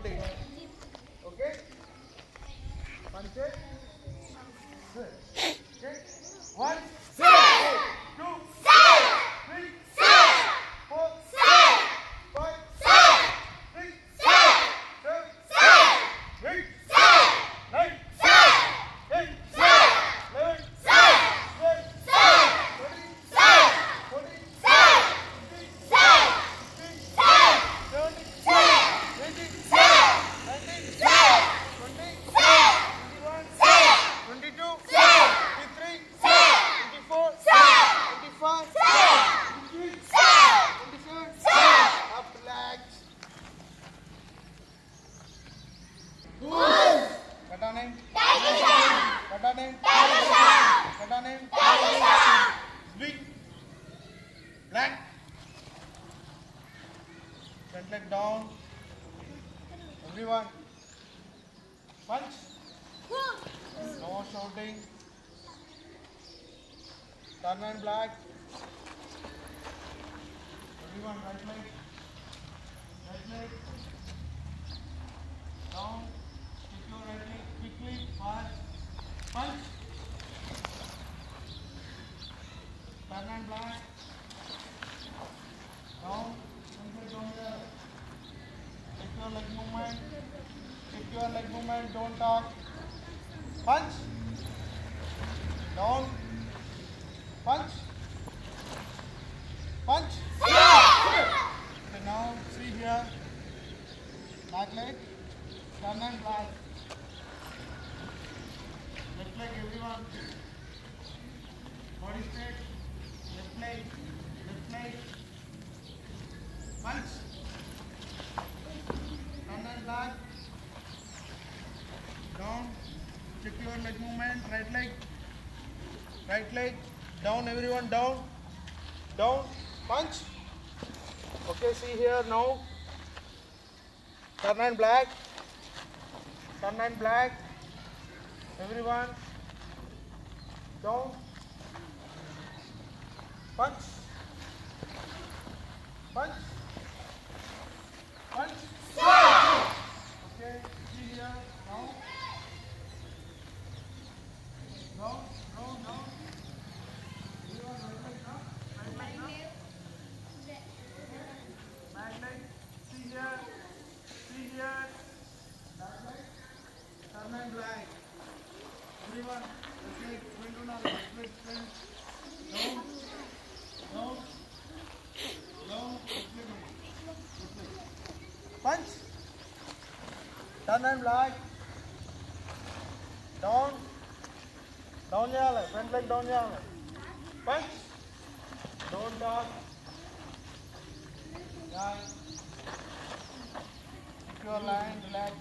shouting. Okay? Punch it. Good. Okay? 1, 2, 3, 4, 5, 6, 7, 8, 9, 10, 11, front leg down. Everyone. Punch. No shouting. Turn and black. Everyone, right leg. Right leg. Down. Take your right leg quickly. Fast. Punch. Turn and black. Down. Take your leg movement. Take your leg movement. Don't talk. Punch. Down. Punch. Punch. Okay, now see here. Back leg. Turn and black. Left leg, everyone. Body straight. Left leg. Left leg. Punch. Turn and back. Down. Check your leg movement. Right leg. Right leg. Down, everyone. Down. Down. Punch. Okay, see here now. Turn and black. Turn and black. Everyone. Down. Punch. Punch. Punch. Okay, see here now. Down, down, down. Everyone, right leg now. Right leg now. Back leg. See here. See here. Back leg. Turn and black. Everyone, left leg. Sprint on our left leg. Sprint. Down. Down. Down. Left leg. Left leg. Punch. Turn and black. Down. Down చేయాలి. Front leg down చేయాలి. Punch. Don't talk. Line. Keep your line. Relax.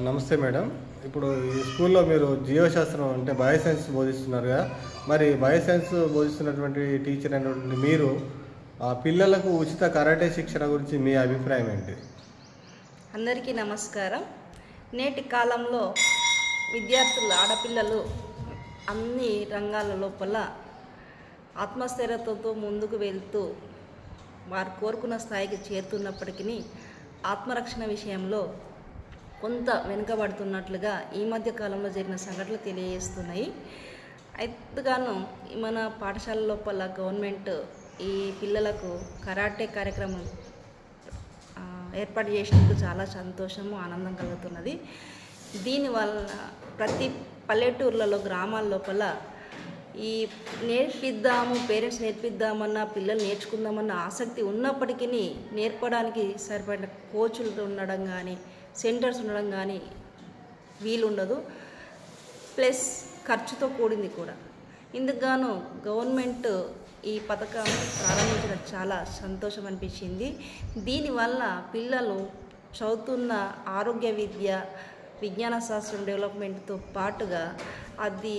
నమస్తే madam. ఇప్పుడు ఈ స్కూల్లో మీరు జీవశాస్త్రం అంటే bioscience బోధిస్తున్నారుగా, మరి బయోసైన్స్ బోధిస్తున్నటువంటి టీచర్ అయినటువంటి మీరు ఆ పిల్లలకు ఉచిత కరాటే శిక్షణ గురించి మీ అభిప్రాయం ఏంటి? అందరికీ నమస్కారం. నేటి కాలంలో విద్యార్థులు ఆడపిల్లలు అన్ని రంగాల లోపల ఆత్మస్థైర్యతతో ముందుకు వెళ్తూ వారు కోరుకున్న స్థాయికి చేరుతున్నప్పటికీ ఆత్మరక్షణ విషయంలో కొంత వెనుకబడుతున్నట్లుగా ఈ మధ్య కాలంలో జరిగిన సంఘటనలు తెలియజేస్తున్నాయి. అయితేగాను మన పాఠశాల లోపల గవర్నమెంట్ ఈ పిల్లలకు కరాటే కార్యక్రమం ఏర్పాటు చేసినందుకు చాలా సంతోషము, ఆనందం కలుగుతున్నది. దీనివల్ల ప్రతి పల్లెటూర్లలో, గ్రామాల లోపల ఈ నేర్పిద్దాము, పేరెంట్స్ నేర్పిద్దామన్న, పిల్లలు నేర్చుకుందామన్న ఆసక్తి ఉన్నప్పటికీ నేర్పడానికి సరిపడిన కోచులు ఉండడం కానీ, సెంటర్స్ ఉండడం కానీ వీలుండదు. ప్లస్ ఖర్చుతో కూడింది కూడా. ఇందుకు గాను గవర్నమెంట్ ఈ పథకం ప్రారంభించడం చాలా సంతోషం అనిపించింది. దీనివల్ల పిల్లలు చదువుతున్న ఆరోగ్య విద్య, విజ్ఞాన శాస్త్రం డెవలప్మెంట్తో పాటుగా అది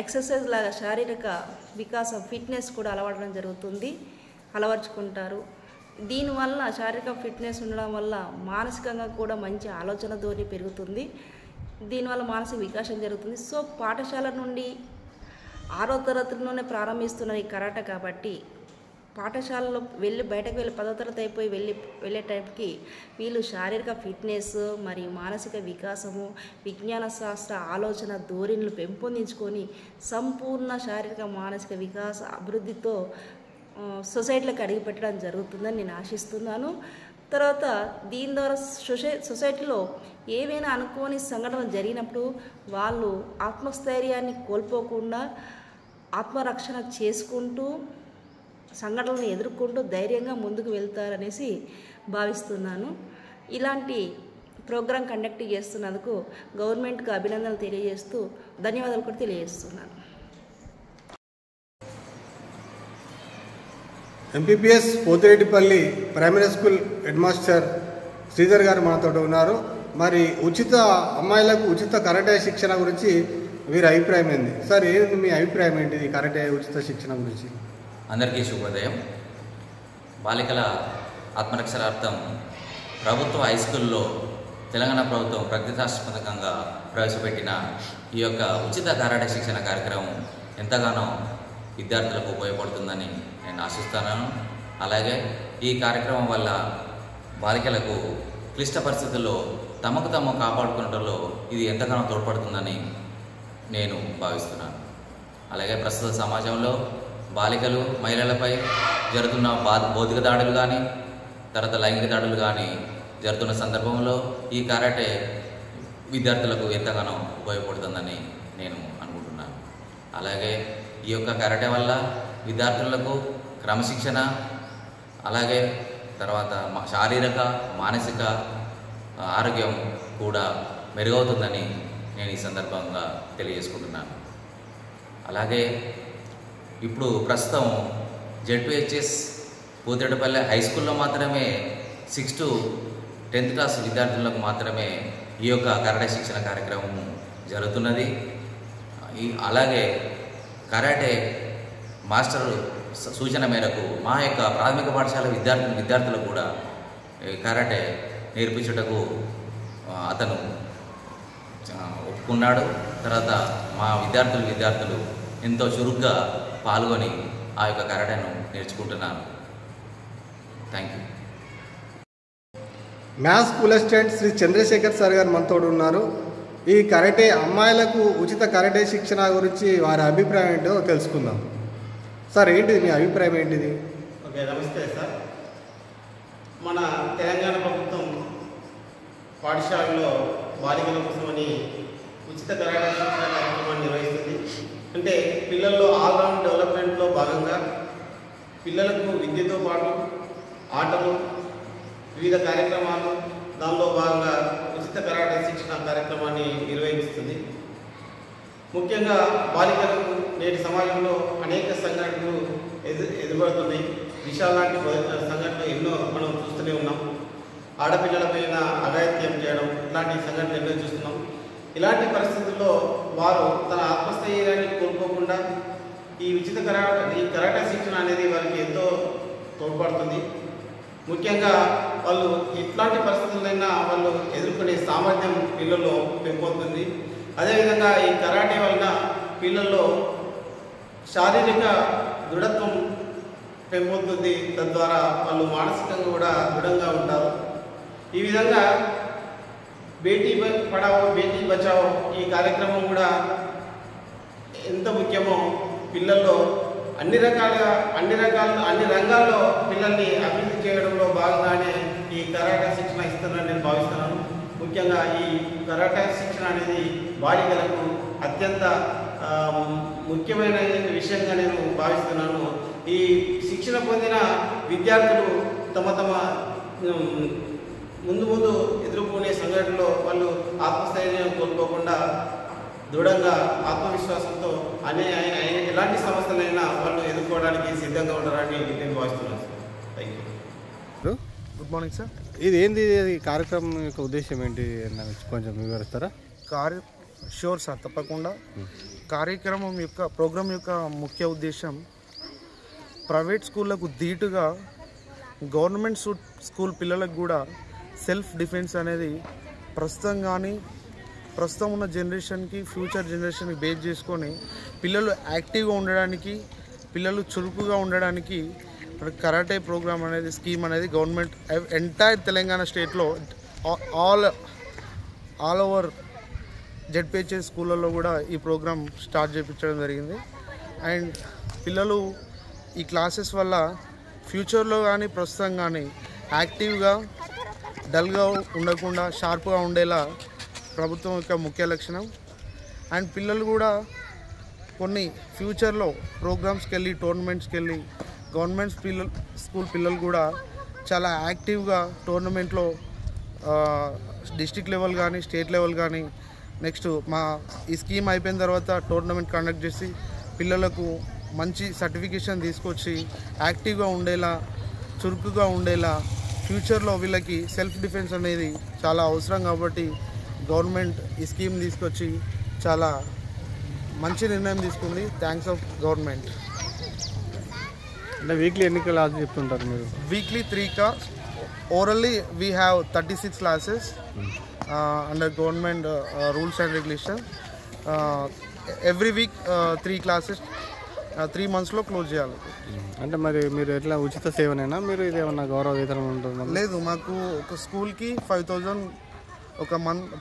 ఎక్సర్సైజ్ లాగా శారీరక వికాసం, ఫిట్నెస్ కూడా అలవర్చుకుంటారు. దీనివల్ల శారీరక ఫిట్నెస్ ఉండడం వల్ల మానసికంగా కూడా మంచి ఆలోచన ధోరణి పెరుగుతుంది. దీనివల్ల మానసిక వికాసం జరుగుతుంది. సో పాఠశాల నుండి 6వ తరగతిలోనే ప్రారంభిస్తున్న ఈ కరాటే కాబట్టి పాఠశాలలో బయటకు వెళ్ళి 10వ తరగతి అయిపోయి వెళ్ళే టైంకి వీళ్ళు శారీరక ఫిట్నెస్ మరియు మానసిక వికాసము, విజ్ఞాన శాస్త్ర ఆలోచన ధోరణులు పెంపొందించుకొని సంపూర్ణ శారీరక మానసిక వికాస అభివృద్ధితో సొసైటీలోకి అడుగుపెట్టడం జరుగుతుందని నేను ఆశిస్తున్నాను. తర్వాత దీని ద్వారా సొసైటీలో ఏవైనా అనుకోని సంఘటనలు జరిగినప్పుడు వాళ్ళు ఆత్మస్థైర్యాన్ని కోల్పోకుండా ఆత్మరక్షణ చేసుకుంటూ సంఘటనలను ఎదుర్కొంటూ ధైర్యంగా ముందుకు వెళ్తారనేసి భావిస్తున్నాను. ఇలాంటి ప్రోగ్రాం కండక్ట్ చేస్తున్నందుకు గవర్నమెంట్కి అభినందనలు తెలియజేస్తూ ధన్యవాదాలు కూడా తెలియజేస్తున్నాను. MPPS Pothireddipalli primary school head master Sridhar గారు మనతో ఉన్నారు. మరి అమ్మాయిలకు ఉచిత కరాటే శిక్షణ గురించి వీరి అభిప్రాయం ఏంది? సార్, ఏంటి మీ అభిప్రాయం ఏంటిది కరాటే ఉచిత శిక్షణ గురించి? అందరికీ శుభోదయం. బాలికల ఆత్మరక్షణార్థం ప్రభుత్వ హై స్కూల్లో తెలంగాణ ప్రభుత్వం ప్రతిష్టాత్మకంగా ప్రవేశపెట్టిన ఈ యొక్క ఉచిత కరాటే శిక్షణ కార్యక్రమం ఎంతగానో విద్యార్థులకు ఉపయోగపడుతుందని నేను ఆశిస్తున్నాను. అలాగే ఈ కార్యక్రమం వల్ల బాలికలకు క్లిష్ట పరిస్థితుల్లో తమకు తాము కాపాడుకునడంలో ఇది ఎంతగానో తోడ్పడుతుందని నేను భావిస్తున్నాను. అలాగే ప్రస్తుత సమాజంలో బాలికలు, మహిళలపై జరుగుతున్న భౌతిక దాడులు కానీ తర్వాత లైంగిక దాడులు కానీ జరుగుతున్న సందర్భంలో ఈ కరాటే విద్యార్థులకు ఎంతగానో ఉపయోగపడుతుందని నేను అనుకుంటున్నాను. అలాగే ఈ యొక్క కరాటే వల్ల విద్యార్థులకు క్రమశిక్షణ, అలాగే తర్వాత శారీరక మానసిక ఆరోగ్యం కూడా మెరుగవుతుందని నేను ఈ సందర్భంగా తెలియజేసుకుంటున్నాను. అలాగే ఇప్పుడు ప్రస్తుతం జెడ్పీహెచ్ఎస్ పోతిరెడ్డిపల్లి హై స్కూల్లో మాత్రమే 6th to 10th క్లాస్ విద్యార్థులకు మాత్రమే ఈ యొక్క కరాటే శిక్షణ కార్యక్రమం జరుగుతున్నది. అలాగే కరాటే మాస్టర్ సూచన మేరకు మా యొక్క ప్రాథమిక పాఠశాల విద్యార్థులకు కూడా కరాటే నేర్పించుటకు అతను ఒప్పుకున్నాడు. తర్వాత మా విద్యార్థులు ఎంతో చురుగ్గా పాల్గొని ఆ యొక్క కరాటేను నేర్చుకుంటున్నాను. Thank you. Maths school assistant Shri Chandrasekhar sir గారు మనతో ఉన్నారు. ఈ కరాటే అమ్మాయిలకు ఉచిత కరాటే శిక్షణ గురించి వారి అభిప్రాయం ఏంటో తెలుసుకుందాం. సార్, ఏంటిది మీ అభిప్రాయం ఏంటిది? ఓకే, నమస్తే సార్. మన తెలంగాణ ప్రభుత్వం పాఠశాలలో బాలికల కోసమని ఉచిత కరాటే శిక్షణ కార్యక్రమాన్ని నిర్వహిస్తుంది. అంటే పిల్లల్లో ఆల్రౌండ్ డెవలప్మెంట్లో భాగంగా పిల్లలకు విద్యతో పాటు ఆటలు, వివిధ కార్యక్రమాలు, దానిలో భాగంగా ఉచిత కరాటే శిక్షణ కార్యక్రమాన్ని నిర్వహిస్తుంది. ముఖ్యంగా బాలికలకు నేటి సమాజంలో అనేక సంఘటనలు ఎదురుపడుతున్నాయి. విషయాలు లాంటి సంఘటనలు ఎన్నో మనం చూస్తూనే ఉన్నాం. ఆడపిల్లలపైన అఘాయిత్యం చేయడం, ఇలాంటి సంఘటనలు ఎన్నో చూస్తున్నాం. ఇలాంటి పరిస్థితుల్లో వారు తన ఆత్మస్థైర్యాన్ని కోల్పోకుండా ఈ కరాటే శిక్షణ అనేది వారికి ఎంతో తోడ్పడుతుంది. ముఖ్యంగా వాళ్ళు ఎట్లాంటి పరిస్థితులైనా వాళ్ళు ఎదుర్కొనే సామర్థ్యం పిల్లల్లో పెంపొందుతుంది. అదేవిధంగా ఈ కరాటే వలన పిల్లల్లో శారీరక దృఢత్వం పెంపొందుతుంది. తద్వారా వాళ్ళు మానసికంగా కూడా దృఢంగా ఉంటారు. ఈ విధంగా బేటీ పడావో బేటీ బచావో ఈ కార్యక్రమం కూడా ఎంత ముఖ్యమో పిల్లల్లో అన్ని రంగాల్లో పిల్లల్ని అభివృద్ధి చేయడంలో భాగంగానే ఈ కరాటే శిక్షణ ఇస్తున్నారని నేను భావిస్తున్నాను. ముఖ్యంగా ఈ కరాటే శిక్షణ అనేది బాలికలకు అత్యంత ముఖ్యమైన విషయంగా నేను భావిస్తున్నాను. ఈ శిక్షణ పొందిన విద్యార్థులు తమ ముందు ఎదుర్కొనే సంఘటనలో వాళ్ళు ఆత్మస్థైర్యం కోల్పోకుండా దృఢంగా ఆత్మవిశ్వాసంతో ఎలాంటి సమస్యలైనా వాళ్ళు ఎదుర్కోవడానికి సిద్ధంగా ఉంటారని నేను భావిస్తున్నాను sir. Thank you. Good morning sir. ఇది ఏంది ఈ కార్యక్రమం యొక్క ఉద్దేశం ఏంటి కొంచెం వివరిస్తారా? షూర్ సార్, తప్పకుండా. కార్యక్రమం యొక్క ప్రోగ్రాం యొక్క ముఖ్య ఉద్దేశం ప్రైవేట్ స్కూళ్ళకు ధీటుగా గవర్నమెంట్ స్కూల్ పిల్లలకు కూడా సెల్ఫ్ డిఫెన్స్ అనేది ప్రస్తుతం ఉన్న జనరేషన్కి, ఫ్యూచర్ జనరేషన్కి బేస్ చేసుకొని పిల్లలు యాక్టివ్గా ఉండడానికి, పిల్లలు చురుకుగా ఉండడానికి కరాటే ప్రోగ్రామ్ అనేది, స్కీమ్ అనేది గవర్నమెంట్ ఎంటైర్ తెలంగాణ స్టేట్లో ఆల్ ఓవర్ జెడ్పిహెచ్ఎస్ స్కూళ్ళల్లో కూడా ఈ ప్రోగ్రామ్ స్టార్ట్ చేయించడం జరిగింది. అండ్ పిల్లలు ఈ క్లాసెస్ వల్ల ఫ్యూచర్లో కానీ ప్రస్తుతం కానీ యాక్టివ్గా, డల్గా ఉండకుండా షార్ప్గా ఉండేలా ప్రభుత్వం యొక్క ముఖ్య లక్షణం. అండ్ పిల్లలు కూడా కొన్ని ఫ్యూచర్లో ప్రోగ్రామ్స్కి వెళ్ళి, టోర్నమెంట్స్కి వెళ్ళి, గవర్నమెంట్ స్కూల్ పిల్లలు కూడా చాలా యాక్టివ్గా టోర్నమెంట్లో డిస్ట్రిక్ట్ లెవెల్ కానీ, స్టేట్ లెవెల్ కానీ, నెక్స్ట్ ఈ స్కీమ్ అయిపోయిన తర్వాత టోర్నమెంట్ కండక్ట్ చేసి పిల్లలకు మంచి సర్టిఫికేషన్ తీసుకొచ్చి యాక్టివ్గా ఉండేలా, చురుకుగా ఉండేలా, ఫ్యూచర్లో వీళ్ళకి సెల్ఫ్ డిఫెన్స్ అనేది చాలా అవసరం కాబట్టి గవర్నమెంట్ ఈ స్కీమ్ తీసుకొచ్చి చాలా మంచి నిర్ణయం తీసుకుంది. Thanks of government. అంటే వీక్లీ ఎన్ని క్లాసులు చెప్తుంటారు మీరు? Weekly 3 class. Orally we have 36 classes under government rules and regulation. Every week 3 classes 3 monthsలో క్లోజ్ చేయాలి. అంటే మరి మీరు ఎట్లా ఉచిత సేవనైనా, మీరు ఇది ఏమన్నా గౌరవ వేతనం ఉంటుందా? లేదు, మాకు ఒక స్కూల్కి 5,000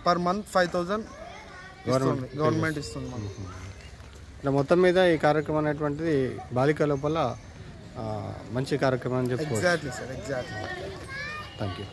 పర్ మంత్ 5,000 గవర్నమెంట్ ఇస్తుంది మాకు. ఇలా మొత్తం మీద ఈ కార్యక్రమం అనేటువంటిది బాలిక లోపల మంచి కార్యక్రమం అని చెప్పుకోవచ్చు. Exactly sir, exactly. Thank you.